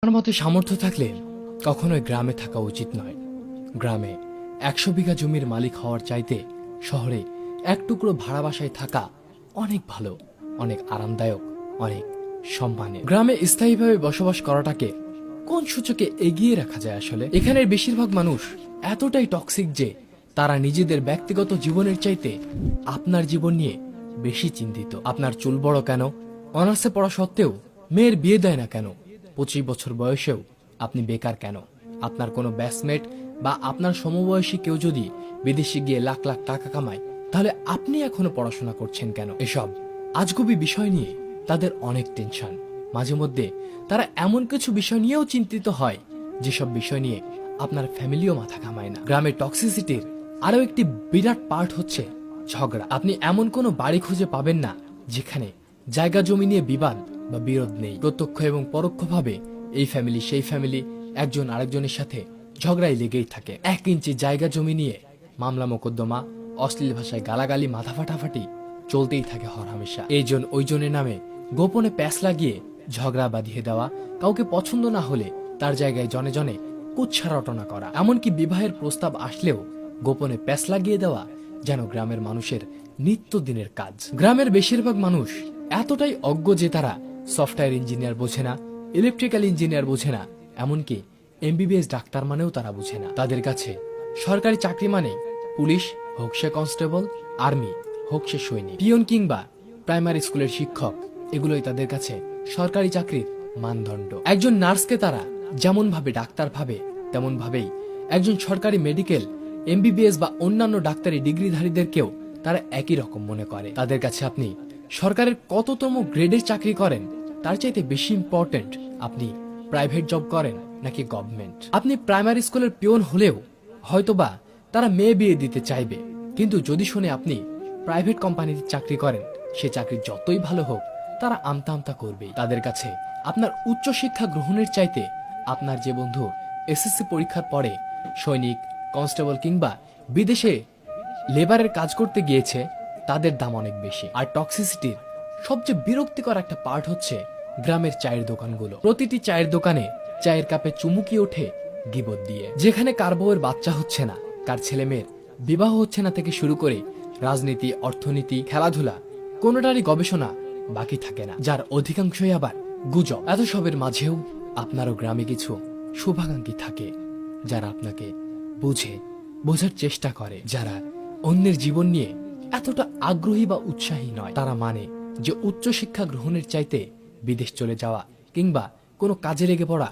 আমার মতে সামর্থ্য থাকলে কখনোই গ্রামে থাকা উচিত নয়। গ্রামে 100 বিঘা জমির মালিক হওয়ার চাইতে শহরে এক টুকরো ভাড়া বাসায় থাকা অনেক ভালো, অনেক আরামদায়ক, অনেক সম্মানের। গ্রামে স্থায়ীভাবে বসবাস করাটাকে কোন সূচকে এগিয়ে রাখা যায়? আসলে এখানের বেশিরভাগ মানুষ এতটাই টক্সিক যে তারা নিজেদের ব্যক্তিগত জীবনের চাইতে আপনার জীবন নিয়ে বেশি চিন্তিত। আপনার চুল বড় কেন, অনার্সে পড়া সত্ত্বেও মেয়ের বিয়ে দেয় না কেন, 25 বছর বয়সেও আপনি বেকার কেন, আপনার কোনো ব্যাচমেট বা আপনার সমবয়সী কেউ যদি বিদেশে গিয়ে লাখ লাখ টাকা কামায় তাহলে আপনি এখনো পড়াশোনা করছেন কেন? এসব আজগুবি বিষয় নিয়ে তাদের অনেক টেনশন। মাঝে মধ্যে তারা এমন কিছু বিষয় নিয়েও চিন্তিত হয় যেসব বিষয় নিয়ে আপনার ফ্যামিলিও মাথা ঘামায় না। গ্রামের টক্সিসিটির আরো একটি বিরাট পার্ট হচ্ছে ঝগড়া। আপনি এমন কোনো বাড়ি খুঁজে পাবেন না যেখানে জায়গা জমি নিয়ে বিবাদ বা বিরোধ নেই। প্রত্যক্ষ এবং পরোক্ষভাবে এই ফ্যামিলি সেই ফ্যামিলি একজন আরেকজনের সাথে ঝগড়াই লেগেই থাকে। 1 ইঞ্চি জায়গা জমি নিয়ে মামলা মোকদ্দমা, অশ্লীল ভাষায় গালাগালি, মাথা ফাটাফাটি চলতেই থাকে হরহামেশা। এইজন ওইজনের নামে গোপনে প্যাঁচ লাগিয়ে ঝগড়া বাঁধিয়ে দেওয়া, কাউকে পছন্দ না হলে তার জায়গায় জনে জনে কুচ্ছা রটনা করা, এমনকি বিবাহের প্রস্তাব আসলেও গোপনে প্যাঁচ লাগিয়ে দেওয়া যেন গ্রামের মানুষের নিত্যদিনের কাজ। গ্রামের বেশিরভাগ মানুষ এতটাই অজ্ঞ যে তারা সফটওয়্যার ইঞ্জিনিয়ার বোঝে না, ইলেকট্রিক্যাল ইঞ্জিনিয়ার বোঝে না, এমনকি এমবিবিএস ডাক্তার মানেও তারা বুঝে না। তাদের কাছে সরকারি চাকরি মানে পুলিশ হোক সে কনস্টেবল, আর্মি হোক সে সৈনিক, পিয়ন কিংবা প্রাইমারি স্কুলের শিক্ষক, এগুলোই তাদের কাছে সরকারি চাকরির মানদণ্ড। একজন নার্সকে তারা যেমন ভাবে ডাক্তার ভাবে তেমন ভাবেই একজন সরকারি মেডিকেল, এমবিবিএস বা অন্যান্য ডাক্তারি ডিগ্রিধারীদেরকেও তারা একই রকম মনে করে। তাদের কাছে আপনি সরকারের কততম গ্রেডের চাকরি করেন তার চাইতে বেশি ইম্পর্টেন্ট আপনি প্রাইভেট জব করেন নাকি গভর্নমেন্ট। আপনি প্রাইমারি স্কুলের পিয়ন হলেও হয়তোবা তারা মেয়ে বিয়ে দিতে চাইবে, কিন্তু যদি শুনে আপনি প্রাইভেট কোম্পানিতে চাকরি করেন সে চাকরি যতই ভালো হোক তারা আমতা আমতা করবেই। তাদের কাছে আপনার উচ্চশিক্ষা গ্রহণের চাইতে আপনার যে বন্ধু এসএসসি পরীক্ষার পরে সৈনিক, কনস্টেবল কিংবা বিদেশে লেবারের কাজ করতে গিয়েছে তাদের দাম অনেক বেশি। আর টক্সিসিটির সবচেয়ে বিরক্তিকর একটা পার্ট হচ্ছে গ্রামের চায়ের দোকানগুলো। প্রতিটি চায়ের দোকানে চায়ের কাপে চুমুকি ওঠে গিবত দিয়ে। যেখানে কার বউয়ের বাচ্চা হচ্ছে না, কার ছেলে মেয়ের বিবাহ হচ্ছে না থেকে শুরু করে রাজনীতি, অর্থনীতি, খেলাধুলা, কোনোটারই গবেষণা বাকি থাকে না, যার অধিকাংশই আবার গুজব। এত সবের মাঝেও আপনারও গ্রামে কিছু শুভাকাঙ্ক্ষী থাকে যারা আপনাকে বোঝার চেষ্টা করে, যারা অন্যের জীবন নিয়ে এতটা আগ্রহী বা উৎসাহী নয়। তারা মানে যে উচ্চশিক্ষা গ্রহণের চাইতে বিদেশ চলে যাওয়া কিংবা কোনো কাজে লেগে পড়া